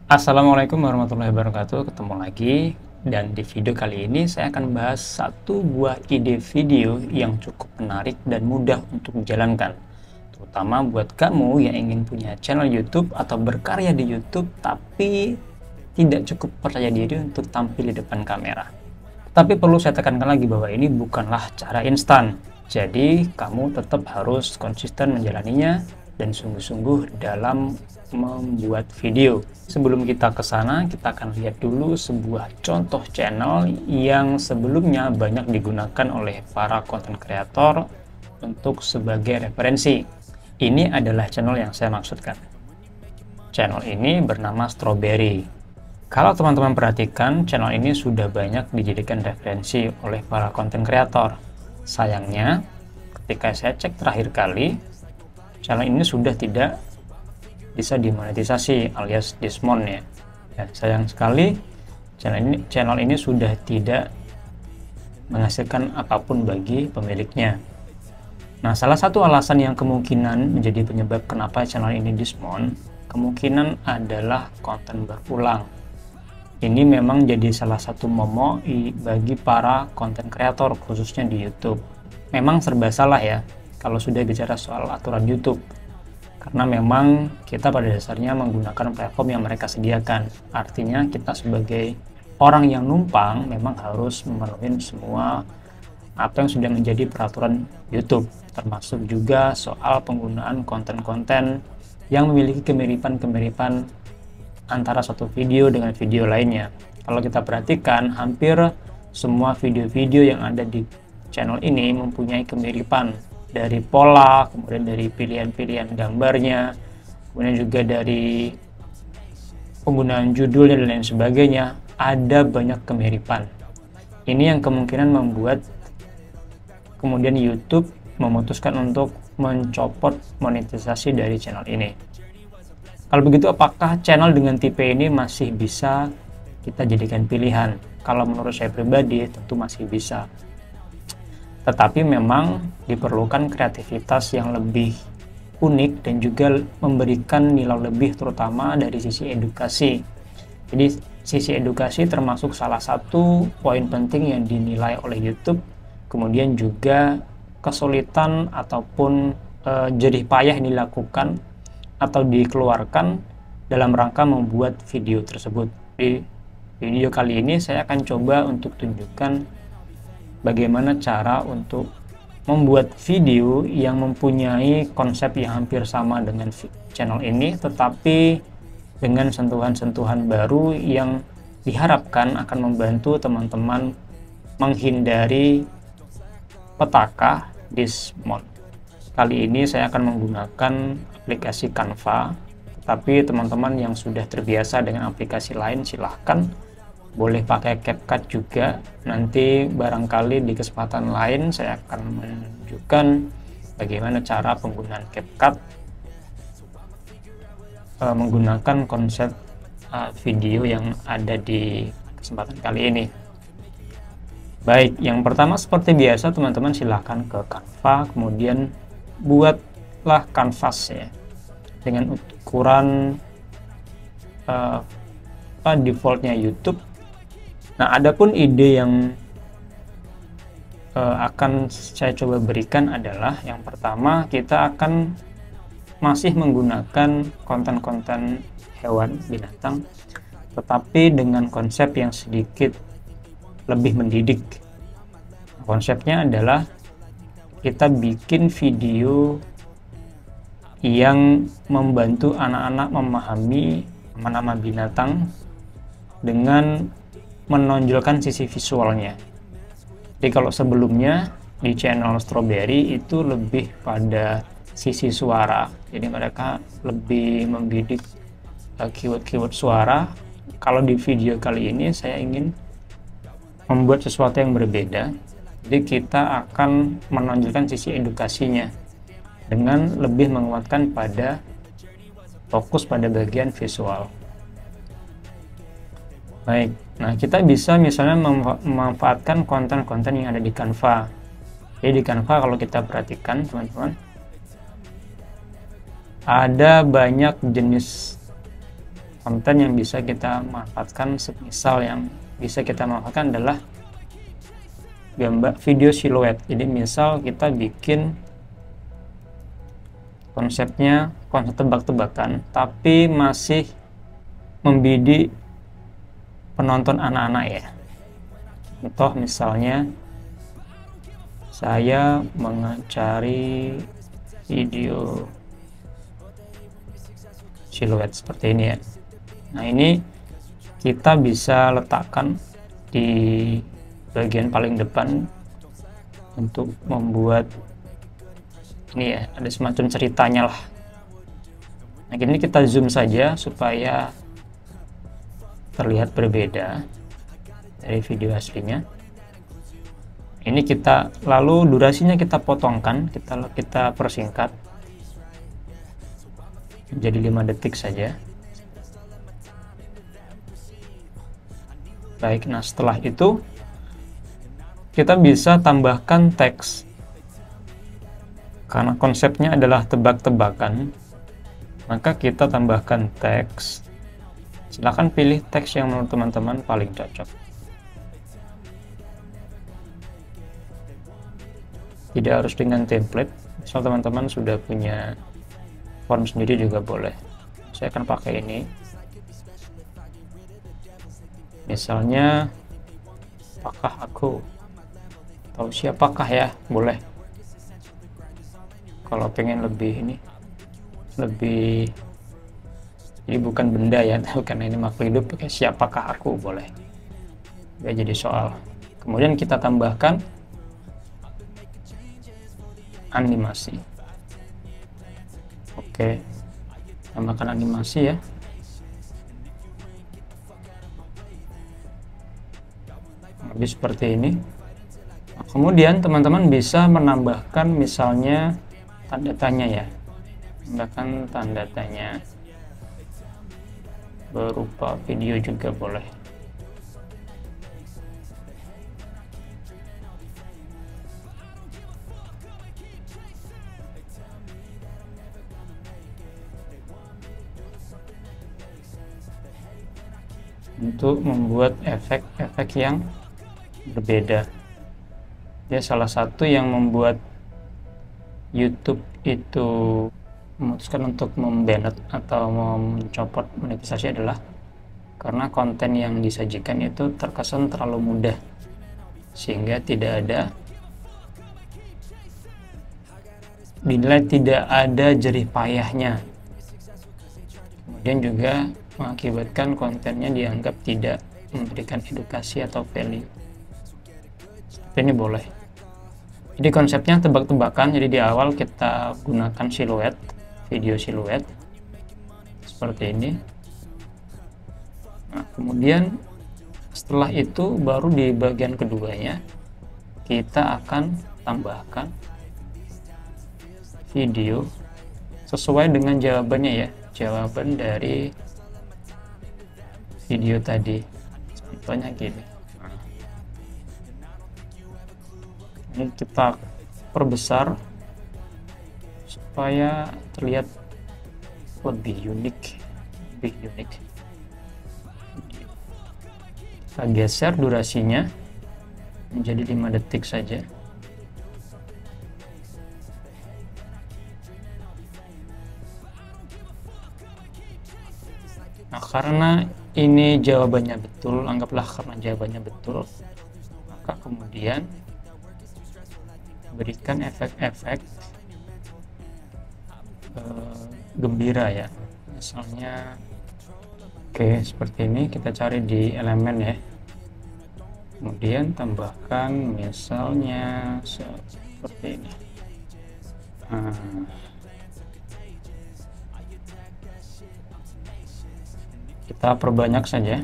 Assalamualaikum warahmatullahi wabarakatuh. Ketemu lagi, dan di video kali ini saya akan bahas satu buah ide video yang cukup menarik dan mudah untuk dijalankan, terutama buat kamu yang ingin punya channel YouTube atau berkarya di YouTube tapi tidak cukup percaya diri untuk tampil di depan kamera. Tapi perlu saya tekankan lagi bahwa ini bukanlah cara instan, jadi kamu tetap harus konsisten menjalaninya dan sungguh-sungguh dalam membuat video. Sebelum kita ke sana, kita akan lihat dulu sebuah contoh channel yang sebelumnya banyak digunakan oleh para konten kreator untuk sebagai referensi. Ini adalah channel yang saya maksudkan. Channel ini bernama Strawberry. Kalau teman-teman perhatikan, channel ini sudah banyak dijadikan referensi oleh para konten kreator. Sayangnya, ketika saya cek terakhir kali, channel ini sudah tidak bisa dimonetisasi alias dismon ya. Sayang sekali channel ini sudah tidak menghasilkan apapun bagi pemiliknya. Nah, salah satu alasan yang kemungkinan menjadi penyebab kenapa channel ini dismon kemungkinan adalah konten berulang. Ini memang jadi salah satu momok bagi para konten kreator khususnya di YouTube. Memang serba salah ya kalau sudah bicara soal aturan YouTube. Karena memang kita pada dasarnya menggunakan platform yang mereka sediakan. Artinya kita sebagai orang yang numpang memang harus memenuhi semua apa yang sudah menjadi peraturan YouTube. Termasuk juga soal penggunaan konten-konten yang memiliki kemiripan-kemiripan antara satu video dengan video lainnya. Kalau kita perhatikan, hampir semua video-video yang ada di channel ini mempunyai kemiripan. Dari pola, kemudian dari pilihan-pilihan gambarnya, kemudian juga dari penggunaan judul dan lain sebagainya, ada banyak kemiripan. Ini yang kemungkinan membuat kemudian YouTube memutuskan untuk mencopot monetisasi dari channel ini. Kalau begitu, apakah channel dengan tipe ini masih bisa kita jadikan pilihan? Kalau menurut saya pribadi, tentu masih bisa. Tetapi memang diperlukan kreativitas yang lebih unik dan juga memberikan nilai lebih, terutama dari sisi edukasi. Jadi sisi edukasi termasuk salah satu poin penting yang dinilai oleh YouTube. Kemudian juga kesulitan ataupun jerih payah yang dilakukan atau dikeluarkan dalam rangka membuat video tersebut. Di video kali ini saya akan coba untuk tunjukkan bagaimana cara untuk membuat video yang mempunyai konsep yang hampir sama dengan channel ini, tetapi dengan sentuhan-sentuhan baru yang diharapkan akan membantu teman-teman menghindari petaka dismon. Kali ini saya akan menggunakan aplikasi Canva, tetapi teman-teman yang sudah terbiasa dengan aplikasi lain silahkan boleh pakai CapCut juga. Nanti barangkali di kesempatan lain saya akan menunjukkan bagaimana cara penggunaan CapCut menggunakan konsep video yang ada di kesempatan kali ini. Baik, yang pertama seperti biasa teman-teman silahkan ke Canva, kemudian buatlah kanvas ya dengan ukuran defaultnya YouTube. Nah, adapun ide yang akan saya coba berikan adalah yang pertama, kita akan masih menggunakan konten-konten hewan, binatang, tetapi dengan konsep yang sedikit lebih mendidik. Konsepnya adalah kita bikin video yang membantu anak-anak memahami nama-nama binatang dengan menonjolkan sisi visualnya. Jadi kalau sebelumnya di channel Strawberry itu lebih pada sisi suara, jadi mereka lebih membidik keyword-keyword suara. Kalau di video kali ini saya ingin membuat sesuatu yang berbeda, jadi kita akan menonjolkan sisi edukasinya dengan lebih menguatkan pada fokus pada bagian visual. Baik, nah kita bisa misalnya memanfaatkan konten-konten yang ada di Canva. Jadi di Canva kalau kita perhatikan teman-teman, ada banyak jenis konten yang bisa kita manfaatkan. Semisal yang bisa kita manfaatkan adalah gambar video siluet. Jadi misal kita bikin konsepnya konsep tebak-tebakan, tapi masih membidik penonton anak-anak ya. Contoh misalnya saya mencari video siluet seperti ini ya. Nah, ini kita bisa letakkan di bagian paling depan untuk membuat ini ya, ada semacam ceritanya lah. Nah, ini kita zoom saja supaya terlihat berbeda dari video aslinya. Ini kita lalu durasinya kita potongkan, kita persingkat jadi 5 detik saja. Baik, nah setelah itu kita bisa tambahkan teks. Karena konsepnya adalah tebak-tebakan, maka kita tambahkan teks. Silahkan pilih teks yang menurut teman-teman paling cocok. Tidak harus dengan template, misal teman-teman sudah punya font sendiri juga boleh. Saya akan pakai ini. Misalnya, apakah aku, atau siapakah ya, boleh. Kalau pengen lebih ini, lebih, ini bukan benda ya, karena ini makhluk hidup, pakai siapakah aku, boleh. Gak jadi soal. Kemudian kita tambahkan animasi. Oke, tambahkan animasi ya. Habis seperti ini. Nah, kemudian teman-teman bisa menambahkan misalnya tanda tanya ya. Tambahkan tanda tanya berupa video juga boleh. Untuk membuat efek-efek yang berbeda. Ya, salah satu yang membuat YouTube itu memutuskan untuk membanet atau mencopot monetisasi adalah karena konten yang disajikan itu terkesan terlalu mudah, sehingga dinilai tidak ada jerih payahnya. Kemudian juga mengakibatkan kontennya dianggap tidak memberikan edukasi atau value. Seperti ini boleh. Jadi konsepnya tebak-tebakan, jadi di awal kita gunakan siluet, video siluet seperti ini. Nah, kemudian setelah itu baru di bagian keduanya kita akan tambahkan video sesuai dengan jawabannya ya, jawaban dari video tadi. Contohnya gini. Ini kita perbesar supaya terlihat lebih unik. Kita geser durasinya menjadi 5 detik saja. Nah, karena ini jawabannya betul, anggaplah karena jawabannya betul, maka kemudian berikan efek-efek gembira ya. Misalnya, oke, seperti ini kita cari di elemen ya. Kemudian tambahkan misalnya seperti ini. Kita perbanyak saja.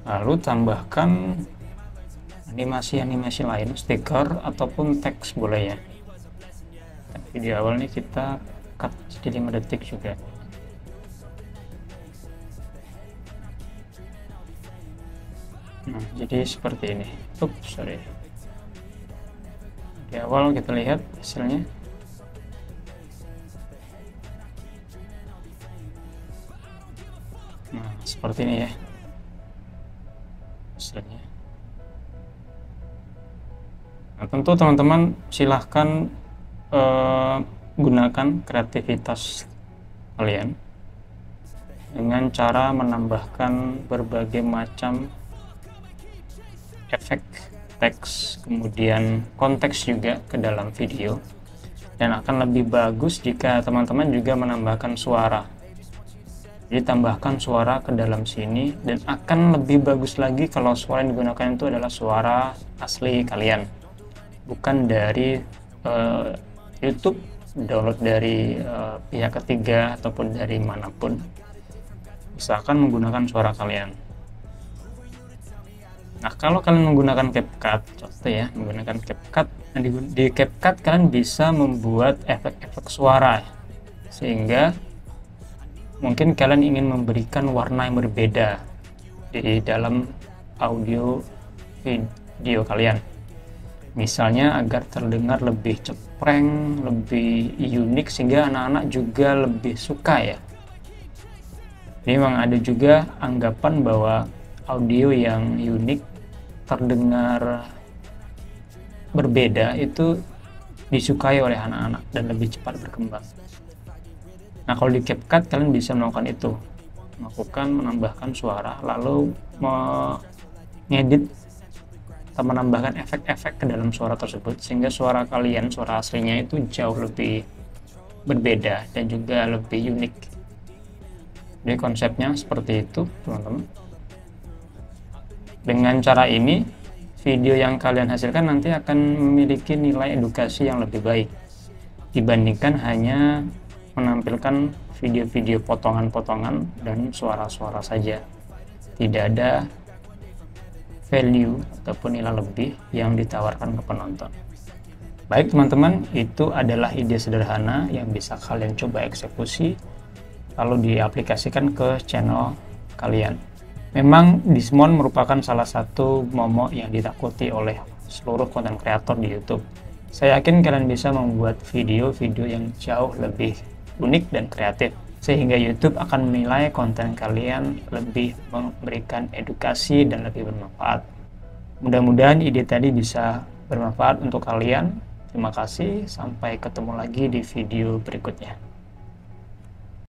Lalu tambahkan animasi-animasi lain, stiker ataupun teks boleh ya. Tapi di awal nih kita cut jadi 5 detik juga. Nah, jadi seperti ini. Sorry. Di awal kita lihat hasilnya. seperti ini ya hasilnya. Nah, tentu teman-teman silahkan gunakan kreativitas kalian dengan cara menambahkan berbagai macam efek teks, kemudian konteks juga ke dalam video, dan akan lebih bagus jika teman-teman juga menambahkan suara. Jadi tambahkan suara ke dalam sini, dan akan lebih bagus lagi kalau suara yang digunakan itu adalah suara asli kalian, bukan dari YouTube, download dari pihak ketiga ataupun dari manapun. Usahakan menggunakan suara kalian. Nah, kalau kalian menggunakan CapCut, contoh ya, menggunakan CapCut, nah di CapCut kalian bisa membuat efek-efek suara, sehingga mungkin kalian ingin memberikan warna yang berbeda di dalam audio video kalian. Misalnya agar terdengar lebih cepreng, lebih unik, sehingga anak-anak juga lebih suka ya. Ini memang ada juga anggapan bahwa audio yang unik, terdengar berbeda, itu disukai oleh anak-anak dan lebih cepat berkembang. Nah, kalau di CapCut kalian bisa melakukan itu, menambahkan suara, lalu mengedit atau menambahkan efek-efek ke dalam suara tersebut, sehingga suara kalian, suara aslinya itu jauh lebih berbeda dan juga lebih unik. Jadi konsepnya seperti itu teman-teman. Dengan cara ini, video yang kalian hasilkan nanti akan memiliki nilai edukasi yang lebih baik dibandingkan hanya menampilkan video-video potongan-potongan dan suara-suara saja. Tidak ada value ataupun nilai lebih yang ditawarkan ke penonton. Baik teman-teman, itu adalah ide sederhana yang bisa kalian coba eksekusi lalu diaplikasikan ke channel kalian. Memang Dismon merupakan salah satu momok yang ditakuti oleh seluruh konten kreator di YouTube. Saya yakin kalian bisa membuat video-video yang jauh lebih unik dan kreatif, sehingga YouTube akan menilai konten kalian lebih memberikan edukasi dan lebih bermanfaat. Mudah-mudahan ide tadi bisa bermanfaat untuk kalian. Terima kasih, sampai ketemu lagi di video berikutnya.